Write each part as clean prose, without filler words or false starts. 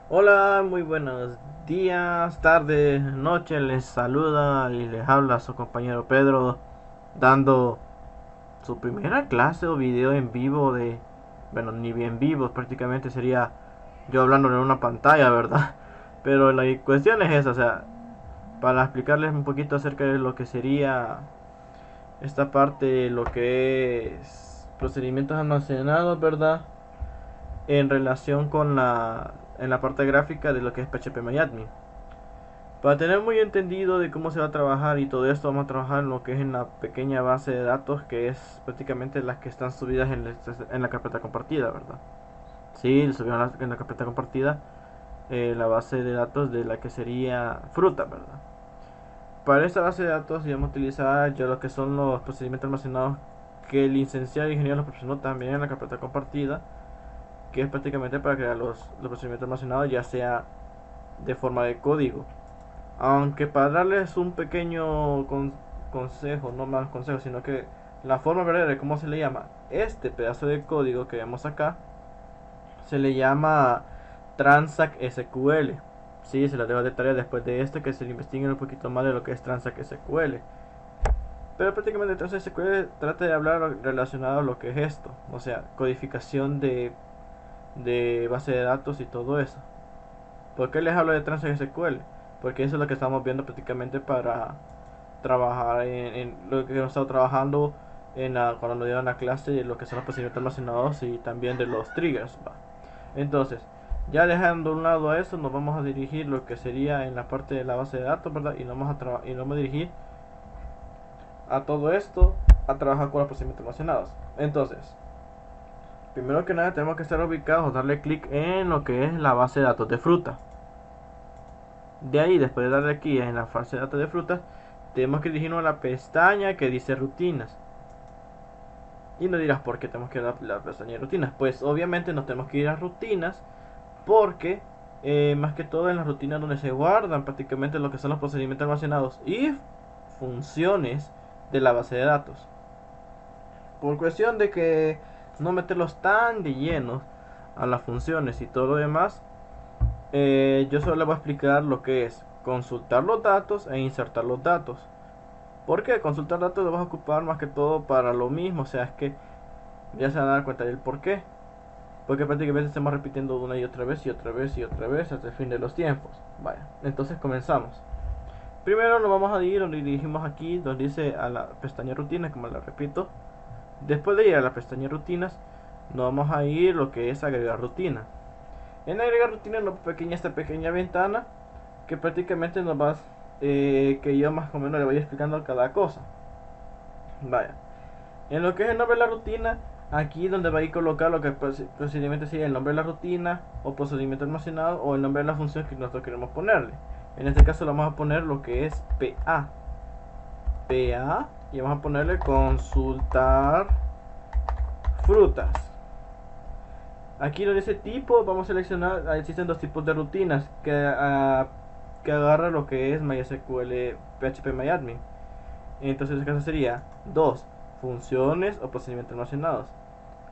Hola, muy buenos días, tardes, noches. Les saluda y les habla su compañero Pedro, dando su primera clase o video en vivo de, bueno, ni bien vivo, prácticamente sería yo hablando en una pantalla, ¿verdad? Pero la cuestión es esa, o sea, para explicarles un poquito acerca de lo que sería esta parte, lo que es procedimientos almacenados, ¿verdad? En relación con en la parte gráfica de lo que es PHP Para tener muy entendido de cómo se va a trabajar y todo esto, vamos a trabajar en lo que es en la pequeña base de datos, que es prácticamente las que están subidas en la carpeta compartida, ¿verdad? Sí, subieron en la carpeta compartida la base de datos de la que sería fruta, ¿verdad? Para esta base de datos vamos a utilizar ya lo que son los procedimientos almacenados que el licenciado ingeniero los proporcionó también en la carpeta compartida, que es prácticamente para crear los procedimientos almacenados, ya sea de forma de código. Aunque para darles un pequeño consejo, no más consejo, sino que la forma verdadera de cómo se le llama este pedazo de código que vemos acá, se le llama Transact SQL. Sí, se la dejo de tarea después de esto, que se le investiguen un poquito más de lo que es Transact SQL. Pero prácticamente Transact SQL trata de hablar relacionado a lo que es esto, o sea, codificación de base de datos y todo eso. ¿Por qué les hablo de Transact SQL? Porque eso es lo que estamos viendo prácticamente para trabajar en lo que hemos estado trabajando cuando nos dieron la clase de lo que son los procedimientos almacenados y también de los triggers. ¿Va? Entonces, ya dejando a un lado a eso, nos vamos a dirigir lo que sería en la parte de la base de datos, ¿verdad? Y nos vamos a dirigir a todo esto a trabajar con los procedimientos almacenados. Entonces, primero que nada tenemos que estar ubicados o darle clic en lo que es la base de datos de fruta. De ahí, después de darle aquí en la base de datos de frutas, tenemos que dirigirnos a la pestaña que dice rutinas. Y no dirás por qué tenemos que ir a la pestaña de rutinas. Pues obviamente nos tenemos que ir a rutinas porque más que todo en las rutinas donde se guardan prácticamente lo que son los procedimientos almacenados y funciones de la base de datos. Por cuestión de que no meterlos tan de lleno a las funciones y todo lo demás, yo solo les voy a explicar lo que es consultar los datos e insertar los datos. ¿Por qué? Consultar datos lo vas a ocupar más que todo para lo mismo, o sea, es que ya se van a dar cuenta del por qué. Porque prácticamente estamos repitiendo una y otra vez y otra vez y otra vez hasta el fin de los tiempos. Vaya, entonces comenzamos. Primero nos vamos a ir donde dirigimos aquí, donde dice a la pestaña rutinas, como la repito. Después de ir a la pestaña rutinas, nos vamos a ir lo que es agregar rutina. En agregar rutina nos pequeña esta pequeña ventana que prácticamente nos va que yo más o menos le voy explicando cada cosa. Vaya, en lo que es el nombre de la rutina, aquí donde va a ir colocar lo que posiblemente sea el nombre de la rutina o procedimiento almacenado o el nombre de la función que nosotros queremos ponerle. En este caso le vamos a poner lo que es PA y vamos a ponerle consultar frutas. Aquí donde dice tipo vamos a seleccionar, existen dos tipos de rutinas que agarra lo que es MySQL PHP Entonces en este caso sería dos funciones o procedimientos almacenados.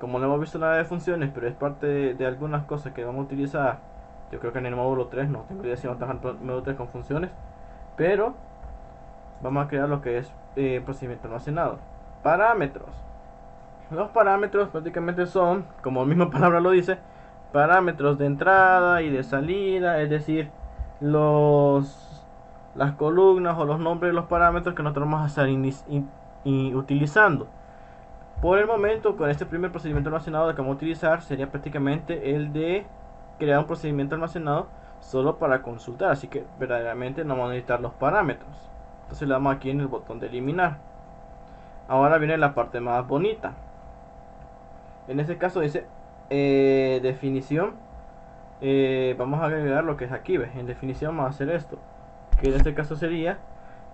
Como no hemos visto nada de funciones, pero es parte de algunas cosas que vamos a utilizar, yo creo que en el módulo 3 no tengo idea si vamos a trabajar en el módulo 3 con funciones, pero vamos a crear lo que es procedimiento almacenado. Parámetros. Los parámetros prácticamente son, como la misma palabra lo dice, parámetros de entrada y de salida, es decir, las columnas o los nombres de los parámetros que nosotros vamos a estar utilizando. Por el momento, con este primer procedimiento almacenado que vamos a utilizar, sería prácticamente el de crear un procedimiento almacenado solo para consultar, así que verdaderamente no vamos a necesitar los parámetros. Entonces le damos aquí en el botón de eliminar. Ahora viene la parte más bonita. En este caso dice definición. Vamos a agregar lo que es aquí, ¿ves? En definición vamos a hacer esto, que en este caso sería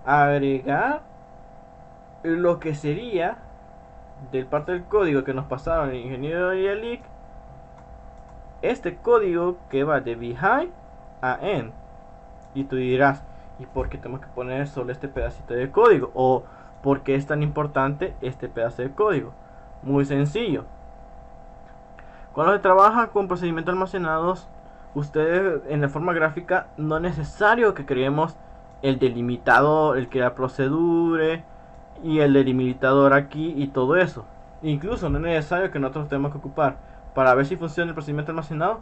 agregar lo que sería del parte del código que nos pasaron el ingeniero y el leak, este código que va de behind a end. Y tú dirás, ¿y por qué tenemos que poner solo este pedacito de código? ¿O por qué es tan importante este pedazo de código? Muy sencillo. Cuando se trabaja con procedimientos almacenados ustedes en la forma gráfica no es necesario que creemos el delimitador, el que la procedure y el delimitador aquí y todo eso. Incluso no es necesario que nosotros tenemos que ocupar para ver si funciona el procedimiento almacenado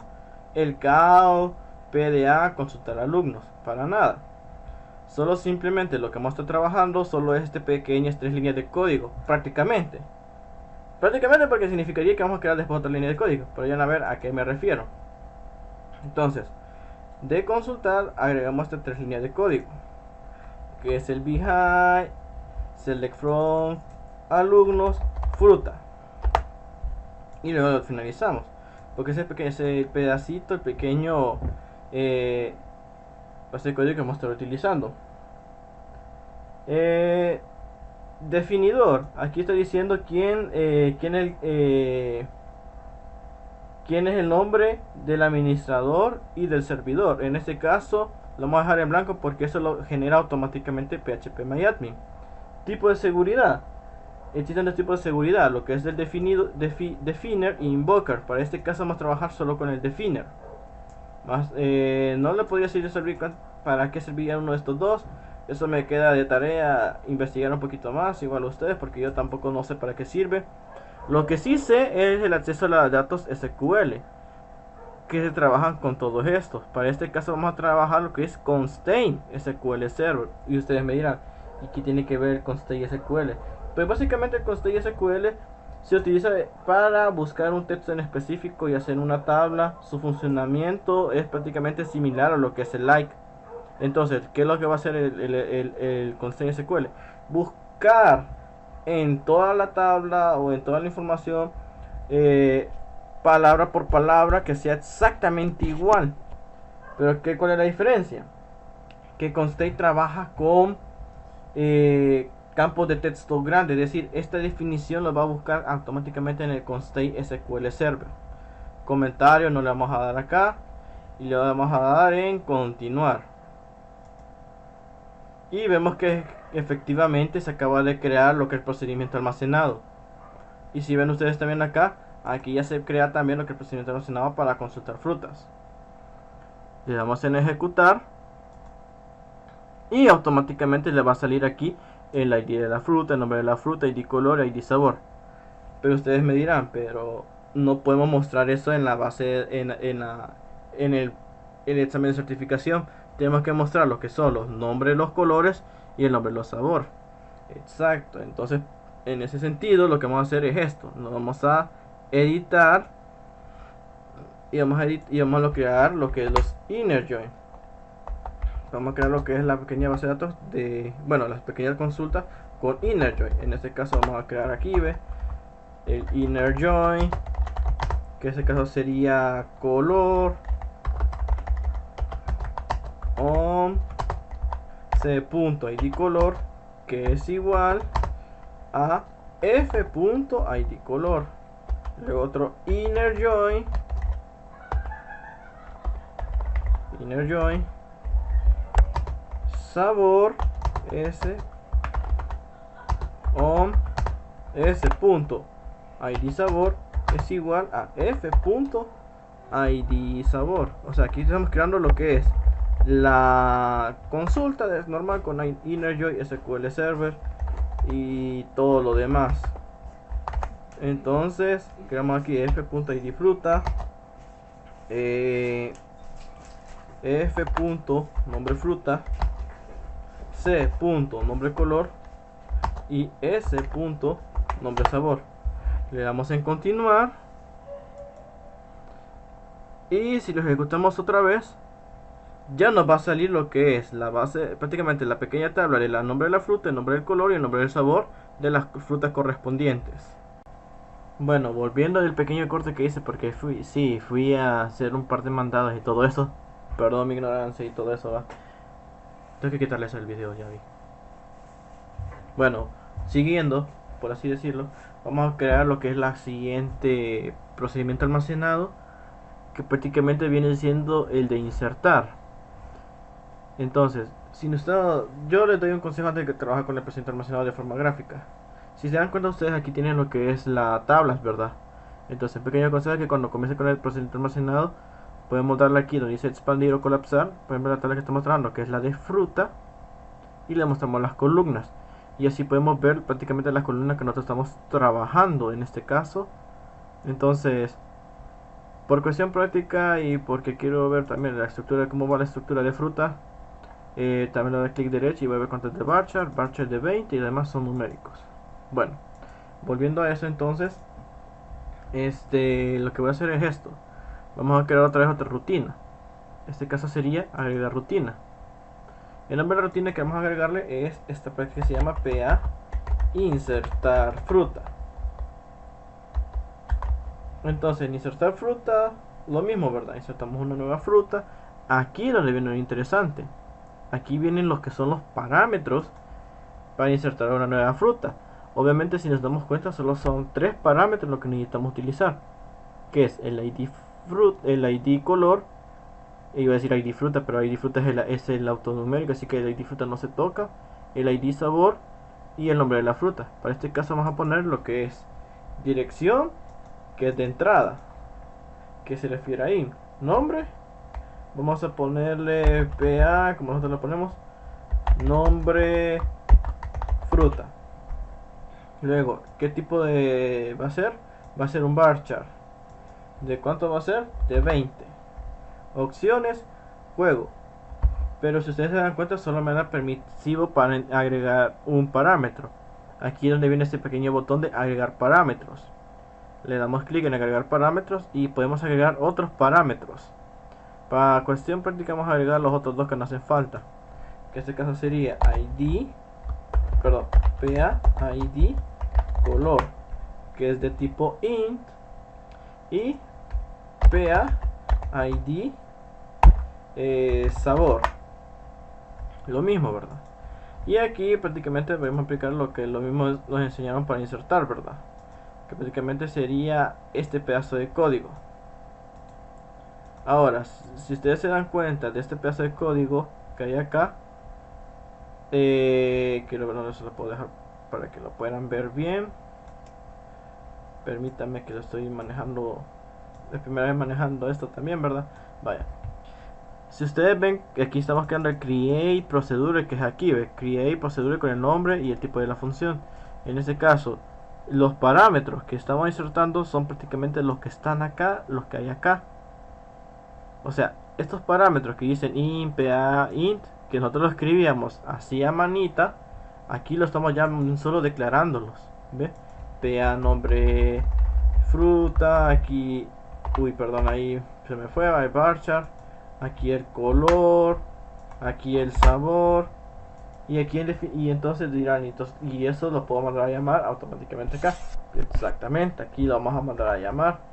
el CAO, PDA, consultar alumnos, para nada. Solo simplemente lo que vamos a estar trabajando solo es este pequeñas 3 líneas de código, prácticamente. Prácticamente porque significaría que vamos a crear después otra línea de código, pero ya van a ver a qué me refiero. Entonces, de consultar agregamos estas 3 líneas de código, que es el behind, select from, alumnos, fruta. Y luego lo finalizamos, porque ese pedacito, el pequeño ese código que vamos a estar utilizando. Definidor, aquí está diciendo quién es el nombre del administrador y del servidor. En este caso lo vamos a dejar en blanco porque eso lo genera automáticamente PHPMyAdmin. Tipo de seguridad, existen dos tipos de seguridad, lo que es el definer e invoker. Para este caso vamos a trabajar solo con el definer. No le podría servir para qué serviría uno de estos dos. Eso me queda de tarea investigar un poquito más, igual a ustedes, porque yo tampoco no sé para qué sirve. Lo que sí sé es el acceso a los datos SQL, que se trabajan con todos estos. Para este caso vamos a trabajar lo que es Constraint SQL Server. Y ustedes me dirán, ¿y qué tiene que ver Constraint SQL? Pues básicamente el Constraint SQL se utiliza para buscar un texto en específico y hacer una tabla. Su funcionamiento es prácticamente similar a lo que es el like. Entonces, ¿qué es lo que va a hacer el Constraint SQL? Buscar en toda la tabla o en toda la información palabra por palabra que sea exactamente igual. Pero ¿cuál es la diferencia? Que Constraint trabaja con campos de texto grandes, es decir, esta definición lo va a buscar automáticamente en el Constraint SQL Server. Comentario no le vamos a dar acá y le vamos a dar en continuar. Y vemos que efectivamente se acaba de crear lo que es el procedimiento almacenado. Y si ven ustedes también acá, aquí ya se crea también lo que es el procedimiento almacenado para consultar frutas. Le damos en ejecutar y automáticamente le va a salir aquí el ID de la fruta, el nombre de la fruta, ID color, ID sabor. Pero ustedes me dirán, pero no podemos mostrar eso en la base, en el examen de certificación. Tenemos que mostrar lo que son los nombres, los colores y el nombre de los sabores. Exacto, entonces en ese sentido lo que vamos a hacer es esto. Nos vamos a editar y vamos a crear lo que es los inner join. Vamos a crear lo que es la pequeña base de datos de, bueno, las pequeñas consultas con inner join. En este caso vamos a crear aquí, ¿ve? El inner join, que en este caso sería color on c.id color, que es igual a f.id color. Luego otro inner join sabor s on s.id sabor es igual a f.id sabor. O sea, aquí estamos creando lo que es la consulta normal con inner join SQL Server y todo lo demás. Entonces creamos aquí f.id fruta, f.nombre fruta, c.nombre color y s.nombre sabor. Le damos en continuar y si lo ejecutamos otra vez ya nos va a salir lo que es la base, prácticamente la pequeña tabla del nombre de la fruta, el nombre del color y el nombre del sabor de las frutas correspondientes. Bueno, volviendo al pequeño corte que hice porque fui a hacer un par de mandados y todo eso. Perdón mi ignorancia y todo eso, ¿va? Tengo que quitarles el video, ya vi. Bueno, siguiendo, por así decirlo, vamos a crear lo que es la siguiente procedimiento almacenado, que prácticamente viene siendo el de insertar. Entonces, si yo les doy un consejo antes de que trabaje con el procedimiento almacenado de forma gráfica. Si se dan cuenta ustedes, aquí tienen lo que es la tablas, ¿verdad? Entonces, pequeño consejo es que cuando comiencen con el procedimiento almacenado, podemos darle aquí donde dice expandir o colapsar. Por ejemplo, la tabla que está mostrando, que es la de fruta, y le mostramos las columnas, y así podemos ver prácticamente las columnas que nosotros estamos trabajando en este caso. Entonces, por cuestión práctica y porque quiero ver también la estructura, cómo va la estructura de fruta, también le doy clic derecho y voy a ver cuánto es de varchar de 20 y demás son numéricos. Bueno, volviendo a eso, entonces lo que voy a hacer es esto. Vamos a crear otra vez otra rutina. En este caso sería agregar rutina. El nombre de la rutina que vamos a agregarle es esta práctica que se llama PA insertar fruta. Entonces en insertar fruta, lo mismo, ¿verdad? Insertamos una nueva fruta. Aquí es donde viene lo interesante. Aquí vienen los que son los parámetros para insertar una nueva fruta. Obviamente, si nos damos cuenta, solo son 3 parámetros lo que necesitamos utilizar, que es el ID el ID color, iba a decir ID fruta, pero ID fruta es el autonumérico, así que el ID fruta no se toca, el ID sabor y el nombre de la fruta. Para este caso vamos a poner lo que es dirección, que es de entrada, que se refiere ahí, nombre, vamos a ponerle PA, como nosotros lo ponemos, nombre fruta. Luego, ¿qué tipo de va a ser? Va a ser un varchar. ¿De cuánto va a ser? De 20. Opciones, juego. Pero si ustedes se dan cuenta, solo me da permisivo para agregar un parámetro. Aquí es donde viene este pequeño botón de agregar parámetros. Le damos clic en agregar parámetros y podemos agregar otros parámetros. Para cuestión práctica vamos a agregar los otros dos que nos hacen falta. Que en este caso sería ID, perdón, PA ID color, que es de tipo int, y PA ID sabor, lo mismo, ¿verdad? Y aquí prácticamente vamos a aplicar lo mismo nos enseñaron para insertar, ¿verdad? Que prácticamente sería este pedazo de código. Ahora, si ustedes se dan cuenta de este pedazo de código que hay acá, quiero ver dónde se lo puedo dejar para que lo puedan ver bien. Permítanme que lo estoy manejando, es primera vez manejando esto también, ¿verdad? Vaya. Si ustedes ven que aquí estamos creando el create procedure, que es aquí, ¿ve? Create procedure con el nombre y el tipo de la función. En este caso, los parámetros que estamos insertando son prácticamente los que están acá, los que hay acá. O sea, estos parámetros que dicen int, pa, int, que nosotros lo escribíamos así a manita, aquí lo estamos ya solo declarándolos, ¿ve? Pa nombre fruta, aquí, uy, perdón, ahí se me fue, hay varchar, aquí el color, aquí el sabor, y aquí y entonces dirán, y eso lo puedo mandar a llamar automáticamente acá. Exactamente, aquí lo vamos a mandar a llamar.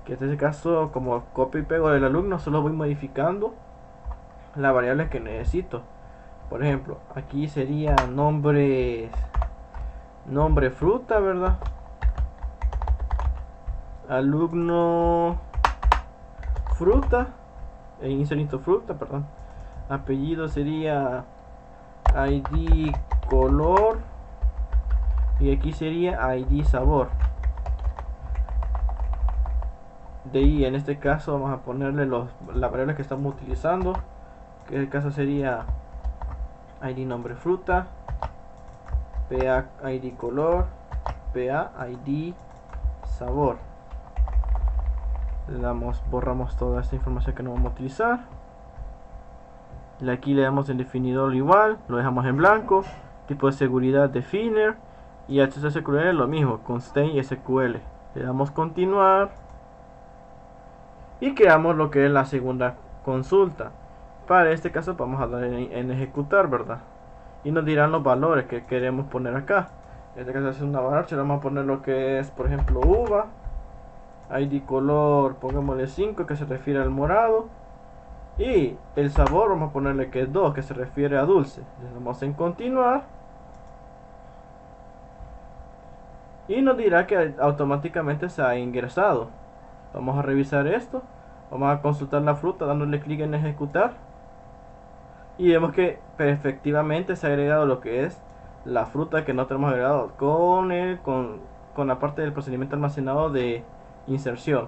Que en este caso, como copio y pego del alumno, solo voy modificando las variables que necesito. Por ejemplo, aquí sería nombre fruta, ¿verdad? Alumno fruta, inserto fruta, perdón. Apellido sería ID color, y aquí sería ID sabor. De ahí, en este caso, vamos a ponerle las variables que estamos utilizando, que en el caso sería ID nombre fruta, PA ID color, PA ID sabor. Le damos, borramos toda esta información que no vamos a utilizar. Y aquí le damos en definidor igual, lo dejamos en blanco. Tipo de seguridad definer, y HTTP lo mismo, constraint SQL. Le damos continuar y creamos lo que es la segunda consulta. Para este caso vamos a dar en ejecutar, ¿verdad? Y nos dirán los valores que queremos poner acá. En este caso es una varchar, vamos a poner lo que es, por ejemplo, uva. ID color, pongámosle 5, que se refiere al morado. Y el sabor vamos a ponerle que es 2, que se refiere a dulce. Le damos en continuar. Y nos dirá que automáticamente se ha ingresado. Vamos a revisar esto. Vamos a consultar la fruta dándole clic en ejecutar. Y vemos que efectivamente se ha agregado lo que es la fruta que no tenemos agregado con la parte del procedimiento almacenado de inserción.